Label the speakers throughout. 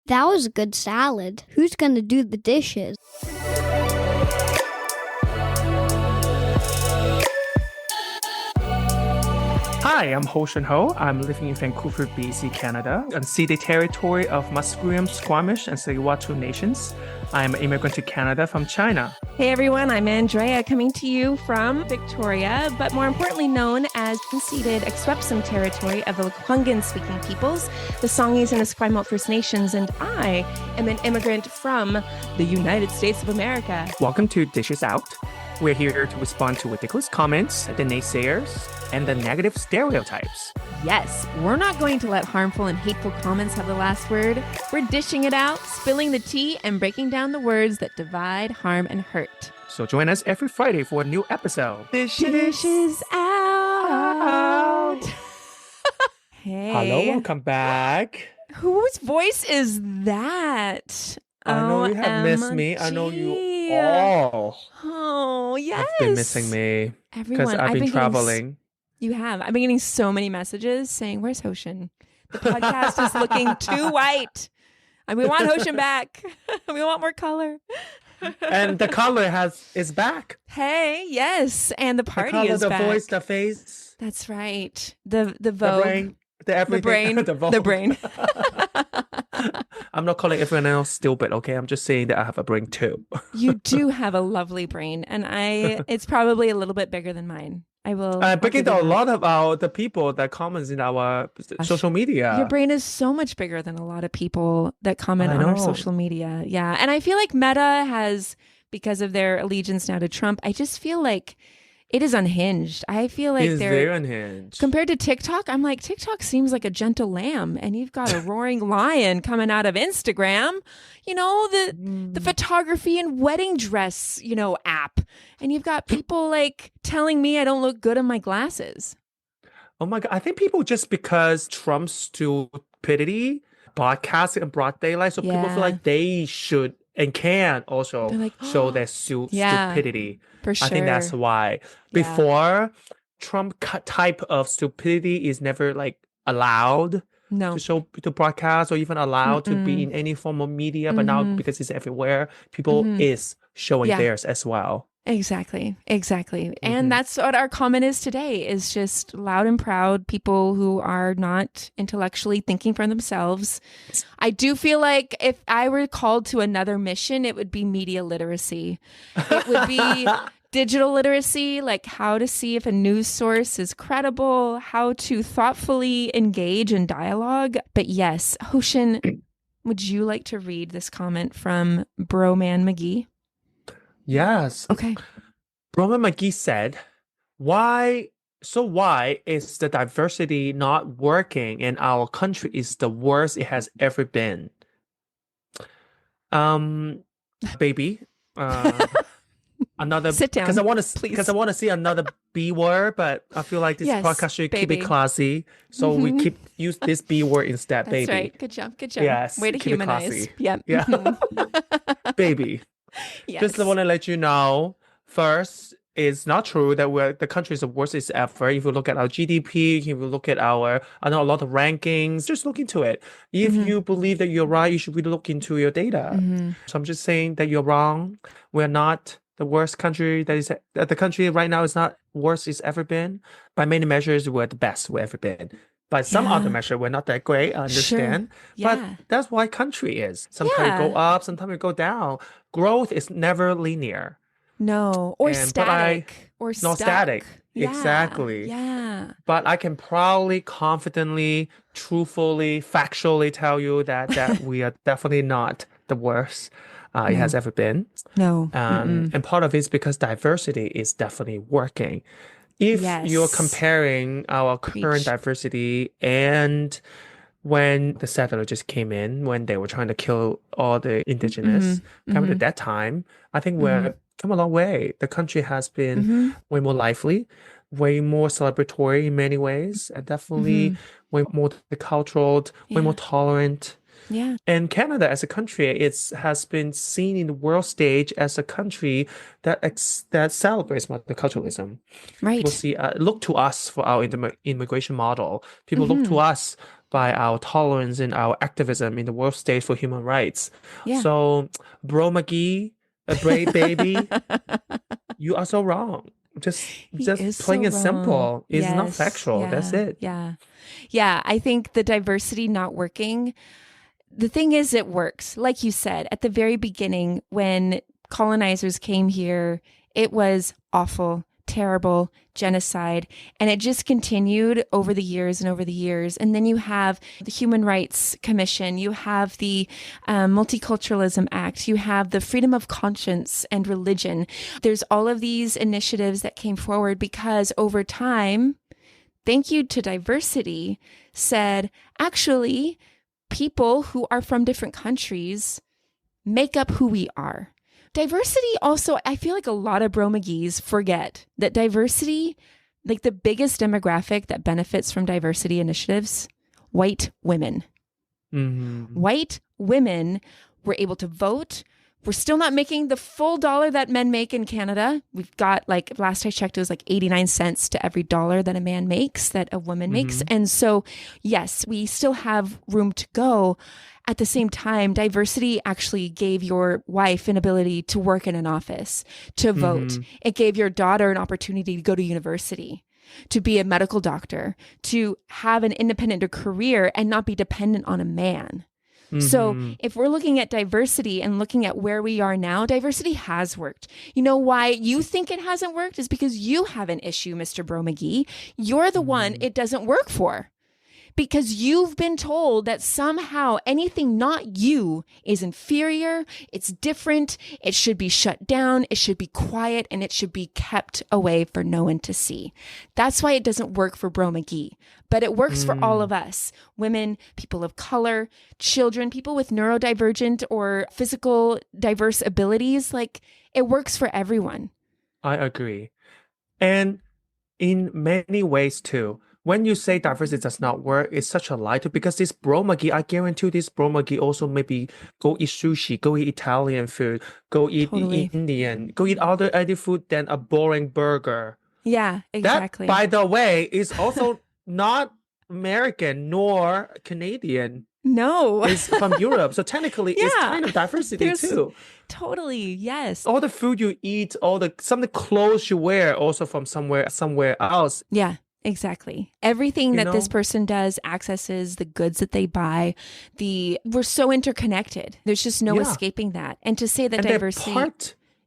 Speaker 1: That was a good salad. Who's gonna do the dishes?
Speaker 2: Hi, I'm Hostion Ho. I'm living in Vancouver, BC, Canada, unceded territory of Musqueam, Squamish, and Tsleil-Waututh nations. I'm an immigrant to Canada from China.
Speaker 3: Hey everyone, I'm Andrea, coming to you from Victoria, but more importantly known as unceded Esquipsum territory of the Lekwungen-speaking peoples, the Songhees and Esquimalt First Nations, and I am an immigrant from the United States of America.
Speaker 2: Welcome to Dishes Out. We're here to respond to ridiculous comments, the naysayers, and the negative stereotypes.
Speaker 3: Yes, we're not going to let harmful and hateful comments have the last word. We're dishing it out, spilling the tea, and breaking down the words that divide, harm, and hurt.
Speaker 2: So join us every Friday for a new episode.
Speaker 3: Dishes out. Hey.
Speaker 2: Hello, welcome back.
Speaker 3: Whose voice is that?
Speaker 2: I know you have missed me. I know you all.
Speaker 3: Oh, yes.
Speaker 2: Have been missing me.
Speaker 3: Everyone.
Speaker 2: Because I've been traveling.
Speaker 3: You have. I've been getting so many messages saying, where's Hostion? The podcast is looking too white. And we want Hostion back. We want more color.
Speaker 2: And the color is back.
Speaker 3: Hey, yes. And the party
Speaker 2: color,
Speaker 3: is
Speaker 2: the
Speaker 3: back.
Speaker 2: The voice, the face.
Speaker 3: That's right. The vogue.
Speaker 2: The brain. The everything.
Speaker 3: The brain.
Speaker 2: I'm not calling everyone else stupid, okay? I'm just saying that I have a brain too.
Speaker 3: You do have a lovely brain, and it's probably a little bit bigger than mine. I will.
Speaker 2: Breaking down a lot of the people that comments in our social media.
Speaker 3: Your brain is so much bigger than a lot of people that comment on our social media. Yeah, and I feel like Meta has, because of their allegiance now to Trump, I just feel like it is unhinged. I feel like they're
Speaker 2: very unhinged.
Speaker 3: Compared to TikTok, I'm like, TikTok seems like a gentle lamb, and you've got a roaring lion coming out of Instagram. You know, the photography and wedding dress, app. And you've got people like telling me I don't look good in my glasses.
Speaker 2: Oh my God. I think people just because Trump's stupidity broadcasting in broad daylight, so people feel like they should and can also show their stupidity.
Speaker 3: For sure.
Speaker 2: I think that's why. Before, Trump type of stupidity is never allowed to broadcast or even allowed to be in any form of media. But now, because it's everywhere, people is showing theirs as well.
Speaker 3: Exactly. And that's what our comment is today, is just loud and proud people who are not intellectually thinking for themselves. I do feel like if I were called to another mission, it would be media literacy. It would be digital literacy, like how to see if a news source is credible, how to thoughtfully engage in dialogue. But yes, Hostion, would you like to read this comment from Broman McGee?
Speaker 2: Yes.
Speaker 3: Okay.
Speaker 2: Roman McGee said, why is the diversity not working and our country is the worst it has ever been? Baby, another
Speaker 3: sit down
Speaker 2: because I want to see another B word, but I feel like this podcast should keep it classy, so we use this B word instead.
Speaker 3: That's
Speaker 2: baby.
Speaker 3: That's right. Good job.
Speaker 2: Yes.
Speaker 3: Way to humanize. Yep.
Speaker 2: Yeah. Baby.
Speaker 3: Yes.
Speaker 2: Just want to let you know, first, it's not true that the country is the worst it's ever. If you look at our GDP, if you look at a lot of rankings, just look into it. If you believe that you're right, you should really look into your data. So I'm just saying that you're wrong. We're not the worst country the country right now is not worst it's ever been. By many measures, we're the best we've ever been. By some other measure, we're not that great, I understand.
Speaker 3: Sure.
Speaker 2: But that's why country is. Sometimes we go up, sometimes we go down. Growth is never linear.
Speaker 3: No, or static. Or
Speaker 2: not static.
Speaker 3: Yeah.
Speaker 2: Exactly.
Speaker 3: Yeah.
Speaker 2: But I can proudly, confidently, truthfully, factually tell you that we are definitely not the worst it has ever been.
Speaker 3: No.
Speaker 2: And part of it is because diversity is definitely working. If you're comparing our current diversity and when the settlers just came in, when they were trying to kill all the indigenous, compared to that time, I think we're come a long way. The country has been way more lively, way more celebratory in many ways, and definitely way more multicultural, way more tolerant.
Speaker 3: Yeah.
Speaker 2: And Canada as a country, has been seen in the world stage as a country that celebrates multiculturalism.
Speaker 3: Right.
Speaker 2: People look to us for our immigration model. People look to us by our tolerance and our activism in the world stage for human rights.
Speaker 3: Yeah.
Speaker 2: So, Bro McGee, a brave baby, you are so wrong. Just plain and simple. It's not factual.
Speaker 3: Yeah.
Speaker 2: That's it.
Speaker 3: Yeah. Yeah. I think the diversity not working, the thing is, it works. Like you said, at the very beginning, when colonizers came here, it was awful, terrible, genocide. And it just continued over the years and over the years. And then you have the Human Rights Commission, you have the Multiculturalism Act, you have the freedom of conscience and religion. There's all of these initiatives that came forward because over time, thank you to diversity, said, actually, people who are from different countries make up who we are. Diversity also, I feel like a lot of Bro McGee's forget that diversity, like the biggest demographic that benefits from diversity initiatives, white women.
Speaker 2: Mm-hmm.
Speaker 3: White women were able to vote. We're still not making the full dollar that men make in Canada. We've got, like, last I checked, it was like 89 cents to every dollar that a man makes, that a woman makes. And so, yes, we still have room to go. At the same time, diversity actually gave your wife an ability to work in an office, to vote. It gave your daughter an opportunity to go to university, to be a medical doctor, to have an independent career and not be dependent on a man. So if we're looking at diversity and looking at where we are now, diversity has worked. You know why you think it hasn't worked is because you have an issue, Mr. Bro McGee. You're the one it doesn't work for. Because you've been told that somehow anything not you is inferior, it's different, it should be shut down, it should be quiet, and it should be kept away for no one to see. That's why it doesn't work for Bro McGee. But it works for all of us. Women, people of color, children, people with neurodivergent or physical diverse abilities. Like, it works for everyone.
Speaker 2: I agree. And in many ways too. When you say diversity does not work, it's such a lie too, because this Bro McGee, I guarantee this Bro McGee also maybe go eat sushi, go eat Italian food, go eat Indian, go eat other food than a boring burger.
Speaker 3: Yeah, exactly.
Speaker 2: That, by the way, is also not American nor Canadian.
Speaker 3: No.
Speaker 2: It's from Europe. So technically, it's kind of diversity too.
Speaker 3: Totally, yes.
Speaker 2: All the food you eat, some of the clothes you wear also from somewhere else.
Speaker 3: Yeah. Exactly. Everything that this person does accesses the goods that they buy. We're so interconnected. There's just no escaping that. And to say that diversity...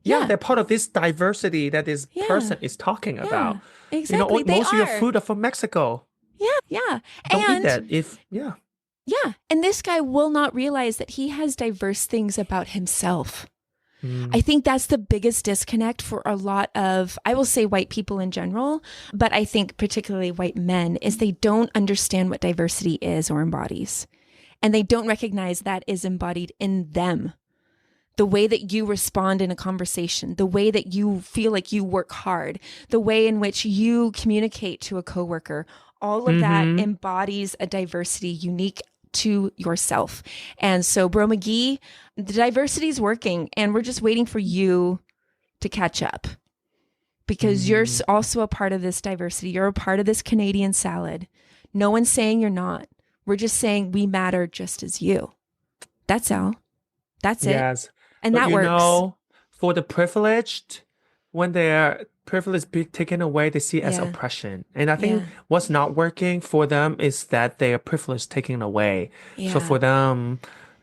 Speaker 2: they're part of this diversity that this person is talking about.
Speaker 3: Exactly.
Speaker 2: Most of your food are from Mexico.
Speaker 3: Yeah.
Speaker 2: Don't eat that
Speaker 3: Yeah. And this guy will not realize that he has diverse things about himself. I think that's the biggest disconnect for a lot of, I will say white people in general, but I think particularly white men, is they don't understand what diversity is or embodies. And they don't recognize that is embodied in them. The way that you respond in a conversation, the way that you feel like you work hard, the way in which you communicate to a coworker, all of that embodies a diversity unique to yourself. And so, Bro McGee, the diversity is working, and we're just waiting for you to catch up, because you're also a part of this diversity. You're a part of this Canadian salad. No one's saying you're not. We're just saying we matter just as you. That's all. That's it.
Speaker 2: Yes.
Speaker 3: And that works.
Speaker 2: For the privileged, when their privilege be taken away, they see it as oppression. And I think what's not working for them is that their privilege taken away. So for them,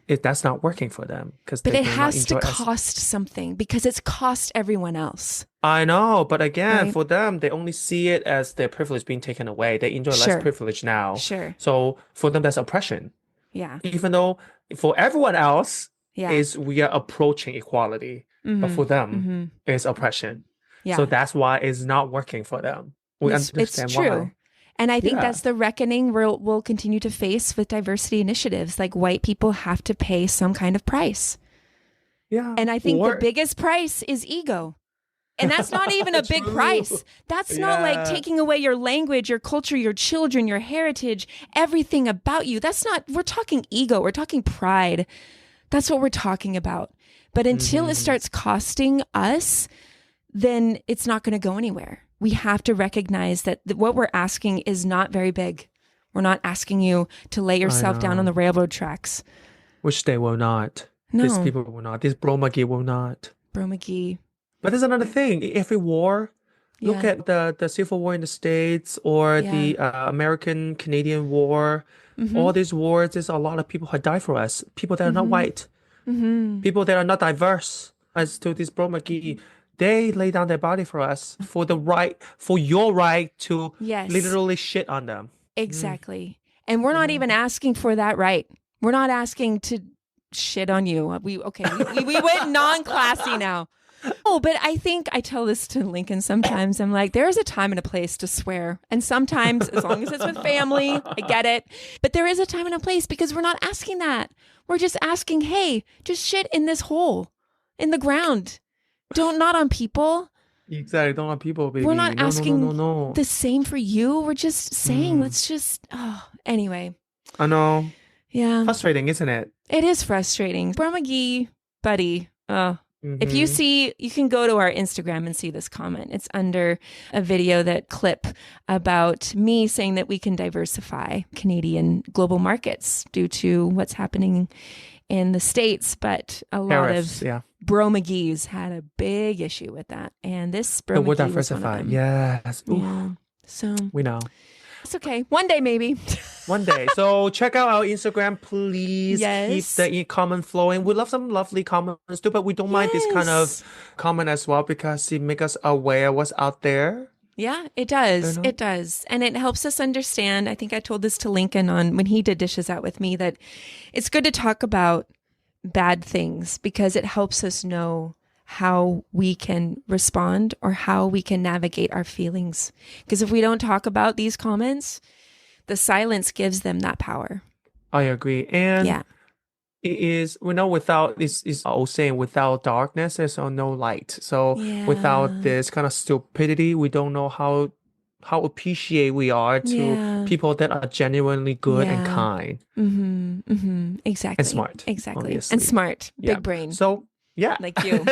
Speaker 2: that's not working for them.
Speaker 3: But it has to cost something, because it's cost everyone else.
Speaker 2: I know. But again, for them, they only see it as their privilege being taken away. They enjoy less privilege now.
Speaker 3: Sure.
Speaker 2: So for them, that's oppression.
Speaker 3: Yeah.
Speaker 2: Even though for everyone else, we are approaching equality. But for them, it's oppression. Yeah. So that's why it's not working for them. We understand
Speaker 3: it's true.
Speaker 2: Why.
Speaker 3: And I think that's the reckoning we'll continue to face with diversity initiatives. Like, white people have to pay some kind of price.
Speaker 2: Yeah.
Speaker 3: And I think the biggest price is ego. And that's not even a big price. That's not like taking away your language, your culture, your children, your heritage, everything about you. We're talking ego. We're talking pride. That's what we're talking about. But until it starts costing us, then it's not going to go anywhere. We have to recognize that what we're asking is not very big. We're not asking you to lay yourself down on the railroad tracks.
Speaker 2: Which they will not.
Speaker 3: No.
Speaker 2: These people will not. This Bro McGee will not.
Speaker 3: Bro McGee.
Speaker 2: But there's another thing. Every war, look at the Civil War in the States or the American-Canadian War. All these wars, there's a lot of people who died for us. People that are not white. People that are not diverse. As to this Bro McGee, they lay down their body for us for your right to literally shit on them.
Speaker 3: Exactly. And we're not even asking for that right. We're not asking to shit on you. We went non-classy now. Oh, but I think I tell this to Lincoln sometimes. I'm like, there's a time and a place to swear. And sometimes, as long as it's with family, I get it. But there is a time and a place because we're not asking that. We're just asking, hey, just shit in this hole, in the ground. Not on people.
Speaker 2: Exactly. Don't on people, baby.
Speaker 3: We're not asking
Speaker 2: no.
Speaker 3: the same for you. We're just saying, let's just, anyway.
Speaker 2: I know.
Speaker 3: Yeah.
Speaker 2: Frustrating, isn't it?
Speaker 3: It is frustrating. Bro McGee, buddy. If you see, you can go to our Instagram and see this comment. It's under a video clip about me saying that we can diversify Canadian global markets due to what's happening in the States. But a lot of Bro McGee's had a big issue with that. And this Bro McGee was one of them.
Speaker 2: Yes.
Speaker 3: Yeah. So
Speaker 2: we know.
Speaker 3: It's okay. One day, maybe.
Speaker 2: One day. So check out our Instagram, please.
Speaker 3: Yes.
Speaker 2: Keep the comment flowing. We love some lovely comments too, but we don't mind this kind of comment as well because it makes us aware what's out there.
Speaker 3: Yeah, it does. It does. And it helps us understand. I think I told this to Lincoln when he did dishes out with me, that it's good to talk about bad things because it helps us know how we can respond or how we can navigate our feelings. Because if we don't talk about these comments, the silence gives them that power.
Speaker 2: I agree. And it is, without this is old saying, without darkness, there's no light. So without this kind of stupidity, we don't know how appreciate we are to people that are genuinely good and kind.
Speaker 3: Exactly.
Speaker 2: And smart.
Speaker 3: Exactly.
Speaker 2: Obviously.
Speaker 3: And smart. Big brain.
Speaker 2: So
Speaker 3: like you.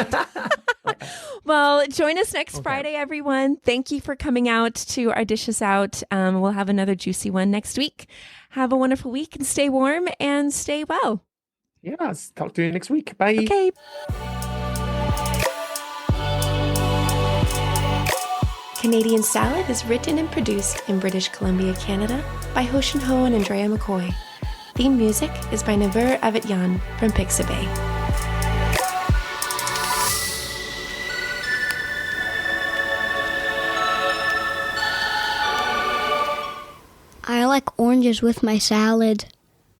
Speaker 3: Well, join us next Friday, everyone. Thank you for coming out to our Dishes Out. We'll have another juicy one next week. Have a wonderful week and stay warm and stay well.
Speaker 2: Yes. Talk to you next week. Bye.
Speaker 3: Okay. Canadian Salad is written and produced in British Columbia, Canada by Hostion Ho and Andrea McCoy. Theme music is by Naver Avityan from Pixabay.
Speaker 1: I like oranges with my salad.